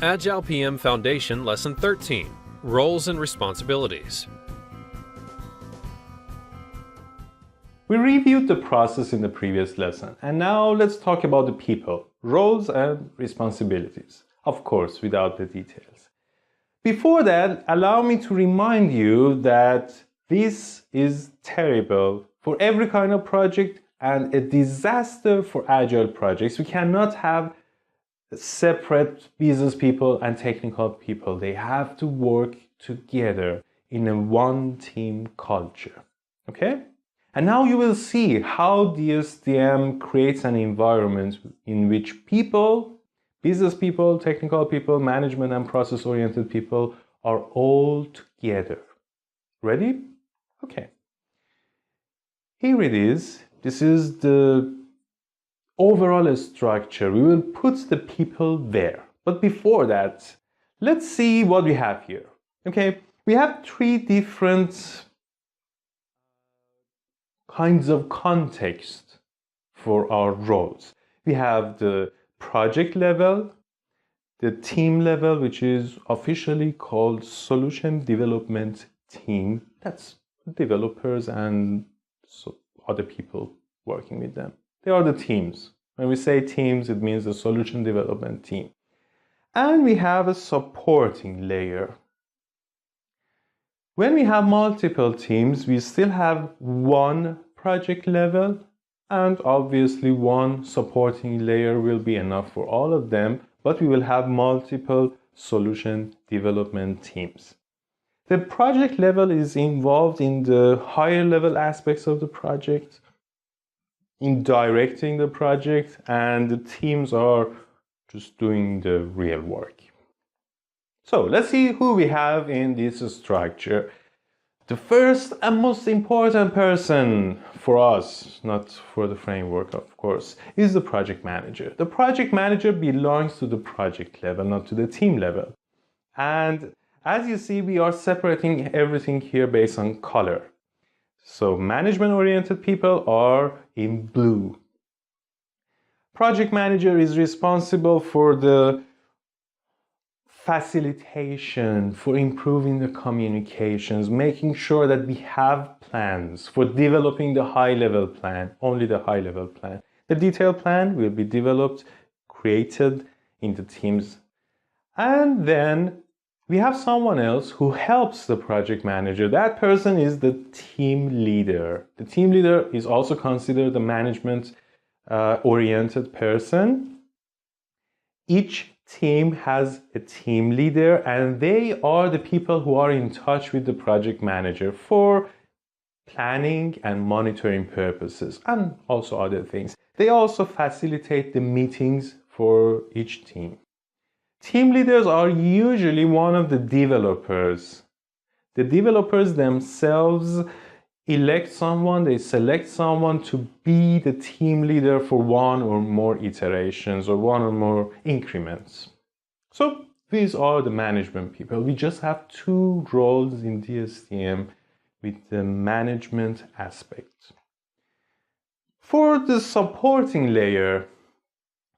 AgilePM Foundation Lesson 13, Roles and Responsibilities. We reviewed the process in the previous lesson, and now let's talk about the people, roles and responsibilities, of course, without the details. Before that, allow me to remind you that this is terrible for every kind of project and a disaster for agile projects. We cannot have separate business people and technical people. They have to work together in a one team culture. Okay? And now you will see how DSDM creates an environment in which people, business people, technical people, management and process-oriented people are all together. Ready? Okay. Here it is. This is the overall structure. We will put the people there. But before that, let's see what we have here. Okay, we have three different kinds of context for our roles. We have the project level, the team level, which is officially called Solution Development Team. That's developers and other people working with them. They are the teams. When we say teams, it means the solution development team. And we have a supporting layer. When we have multiple teams, we still have one project level, and obviously one supporting layer will be enough for all of them, but we will have multiple solution development teams. The project level is involved in the higher level aspects of the project, in directing the project, and the teams are just doing the real work. So let's see who we have in this structure. The first and most important person for us, not for the framework of course, is the project manager. The project manager belongs to the project level, not to the team level. And as you see, we are separating everything here based on color. So management-oriented people are in blue. Project manager is responsible for the facilitation, for improving the communications, making sure that we have plans, for developing the high-level plan, only the high-level plan. The detailed plan will be developed, created in the teams. And then we have someone else who helps the project manager. That person is the team leader. The team leader is also considered the management oriented person. Each team has a team leader, and they are the people who are in touch with the project manager for planning and monitoring purposes, and also other things. They also facilitate the meetings for each team. Team leaders are usually one of the developers. The developers themselves elect someone, they select someone to be the team leader for one or more iterations or one or more increments. So these are the management people. We just have two roles in DSDM with the management aspect. For the supporting layer,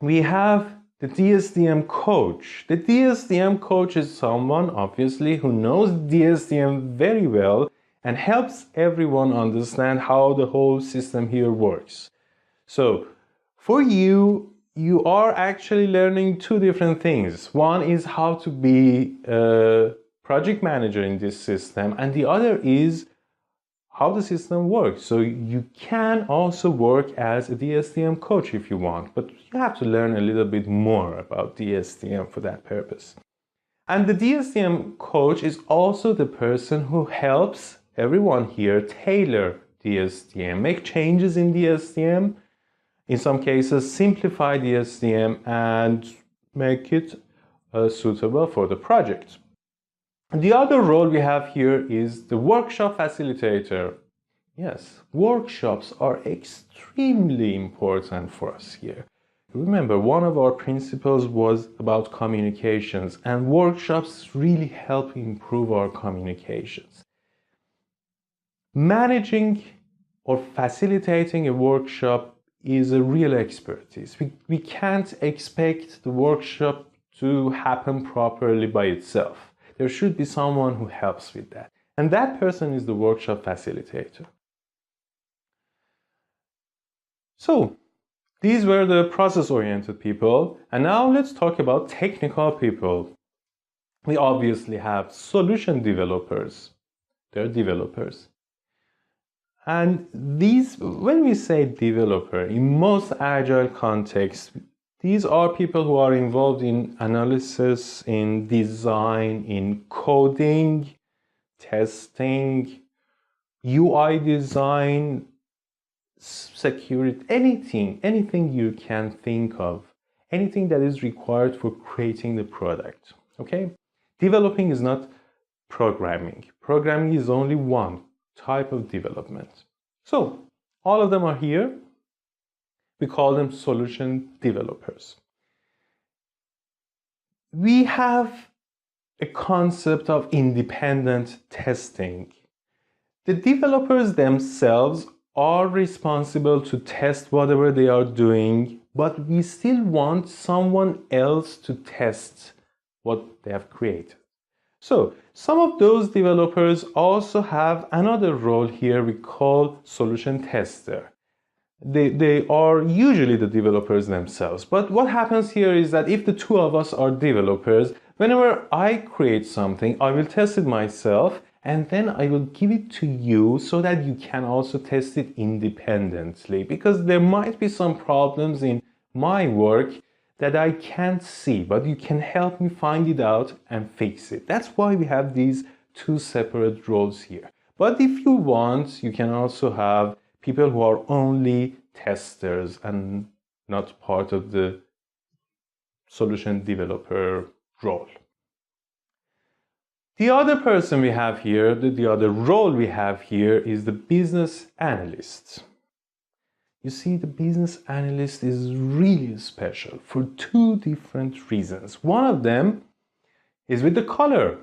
we have the DSDM coach. The DSDM coach is someone, obviously, who knows DSDM very well and helps everyone understand how the whole system here works. So, for you, you are actually learning two different things. One is how to be a project manager in this system, and the other is how the system works. So you can also work as a DSDM coach if you want, but you have to learn a little bit more about DSDM for that purpose. And the DSDM coach is also the person who helps everyone here tailor DSDM, make changes in DSDM, in some cases simplify DSDM and make it suitable for the project. The other role we have here is the workshop facilitator. Yes, workshops are extremely important for us here. Remember, one of our principles was about communications, and workshops really help improve our communications. Managing or facilitating a workshop is a real expertise. We can't expect the workshop to happen properly by itself. There should be someone who helps with that. And that person is the workshop facilitator. So, these were the process-oriented people. And now let's talk about technical people. We obviously have solution developers. They're developers. And these, when we say developer, in most agile contexts, these are people who are involved in analysis, in design, in coding, testing, UI design, security, anything you can think of, anything that is required for creating the product. Okay? Developing is not programming. Programming is only one type of development. So, all of them are here. We call them solution developers. We have a concept of independent testing. The developers themselves are responsible to test whatever they are doing, but we still want someone else to test what they have created. So, some of those developers also have another role here we call solution tester. They are usually the developers themselves. But what happens here is that if the two of us are developers, whenever I create something, I will test it myself and then I will give it to you so that you can also test it independently. Because there might be some problems in my work that I can't see, but you can help me find it out and fix it. That's why we have these two separate roles here. But if you want, you can also have people who are only testers and not part of the solution developer role. The other person we have here, the other role we have here is the business analyst. You see, the business analyst is really special for two different reasons. One of them is with the color.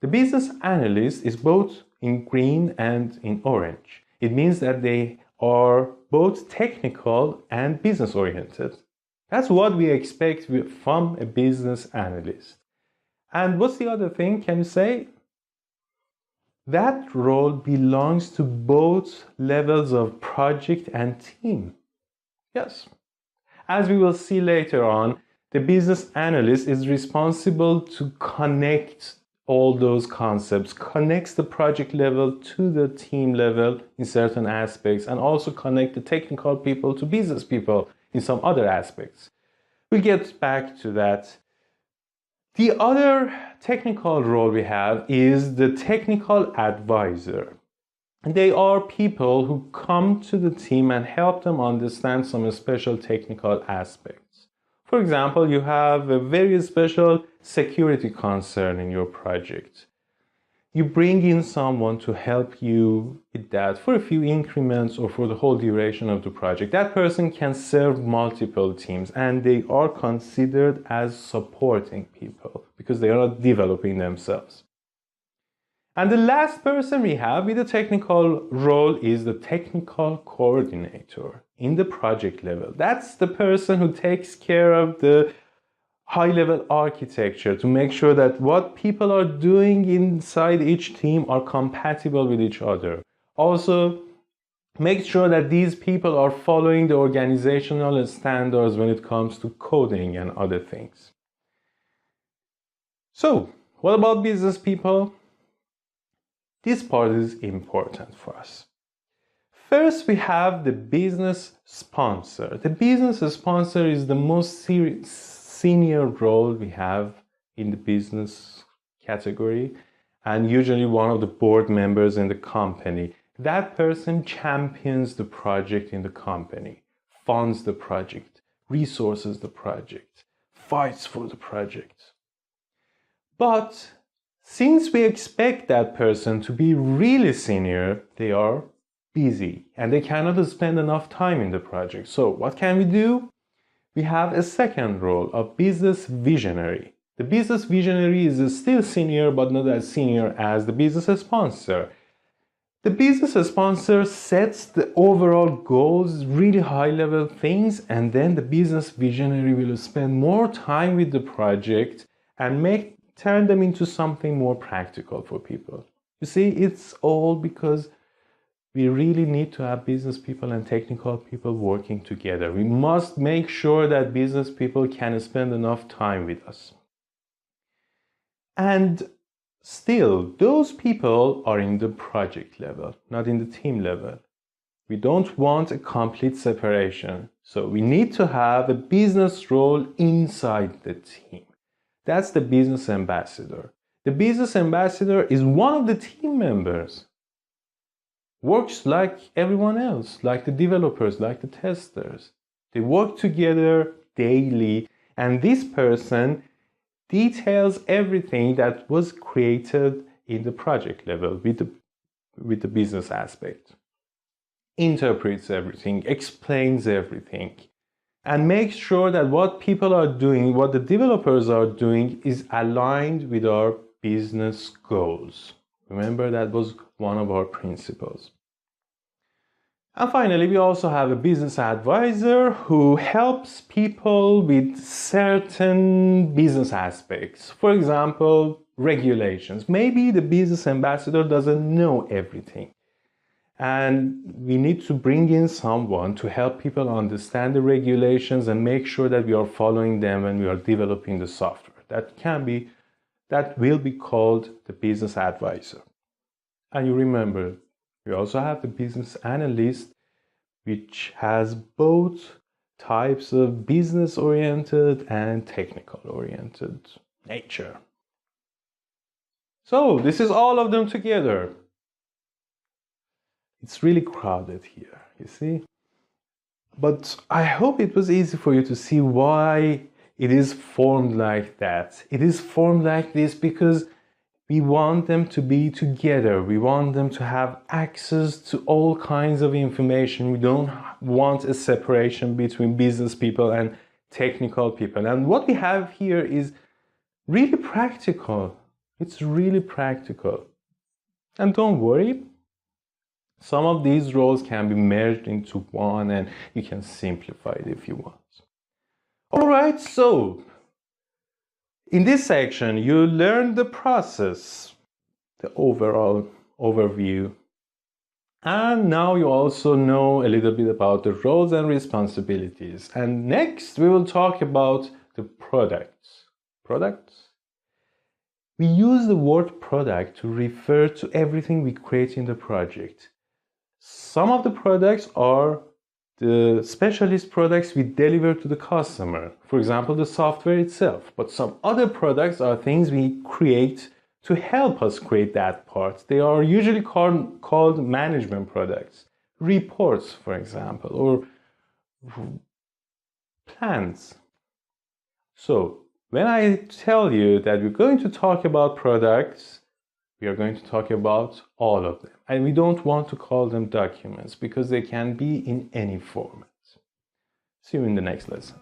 The business analyst is both in green and in orange. It means that they are both technical and business oriented. That's what we expect from a business analyst. And what's the other thing? Can you say? That role belongs to both levels of project and team. Yes. As we will see later on, the business analyst is responsible to connect all those concepts, connects the project level to the team level in certain aspects, and also connect the technical people to business people in some other aspects. We'll get back to that. The other technical role we have is the technical advisor. They are people who come to the team and help them understand some special technical aspects. For example, you have a very special security concern in your project. You bring in someone to help you with that for a few increments or for the whole duration of the project. That person can serve multiple teams and they are considered as supporting people because they are not developing themselves. And the last person we have with the technical role is the technical coordinator in the project level. That's the person who takes care of the high-level architecture to make sure that what people are doing inside each team are compatible with each other. Also, make sure that these people are following the organizational standards when it comes to coding and other things. So, what about business people? This part is important for us. First, we have the business sponsor. The business sponsor is the most senior role we have in the business category, and usually one of the board members in the company. That person champions the project in the company, funds the project, resources the project, fights for the project. But since we expect that person to be really senior, they are busy and they cannot spend enough time in the project. So what can we do? We have a second role of business visionary. The business visionary is still senior but not as senior as the business sponsor. The business sponsor sets the overall goals, really high-level things, and then the business visionary will spend more time with the project and turn them into something more practical for people. You see, it's all because we really need to have business people and technical people working together. We must make sure that business people can spend enough time with us. And still, those people are in the project level, not in the team level. We don't want a complete separation. So we need to have a business role inside the team. That's the business ambassador. The business ambassador is one of the team members. Works like everyone else, like the developers, like the testers. They work together daily, and this person details everything that was created in the project level with the business aspect. Interprets everything, explains everything, and makes sure that what people are doing, what the developers are doing, is aligned with our business goals. Remember, that was one of our principles. And finally, we also have a business advisor who helps people with certain business aspects. For example, regulations. Maybe the business ambassador doesn't know everything. And we need to bring in someone to help people understand the regulations and make sure that we are following them when we are developing the software. That will be called the business advisor. And you remember, we also have the business analyst, which has both types of business-oriented and technical-oriented nature. So this is all of them together. It's really crowded here, you see? But I hope it was easy for you to see why it is formed like that. It is formed like this because we want them to be together. We want them to have access to all kinds of information. We don't want a separation between business people and technical people. And what we have here is really practical. It's really practical. And don't worry, some of these roles can be merged into one and you can simplify it if you want. All right, so in this section, you learn the process, the overall overview, and now you also know a little bit about the roles and responsibilities. And next, we will talk about the products. Products? We use the word product to refer to everything we create in the project. Some of the products are the specialist products we deliver to the customer, for example, the software itself. But some other products are things we create to help us create that part. They are usually called management products, reports, for example, or plans. So when I tell you that we're going to talk about products, we are going to talk about all of them. And we don't want to call them documents because they can be in any format. See you in the next lesson.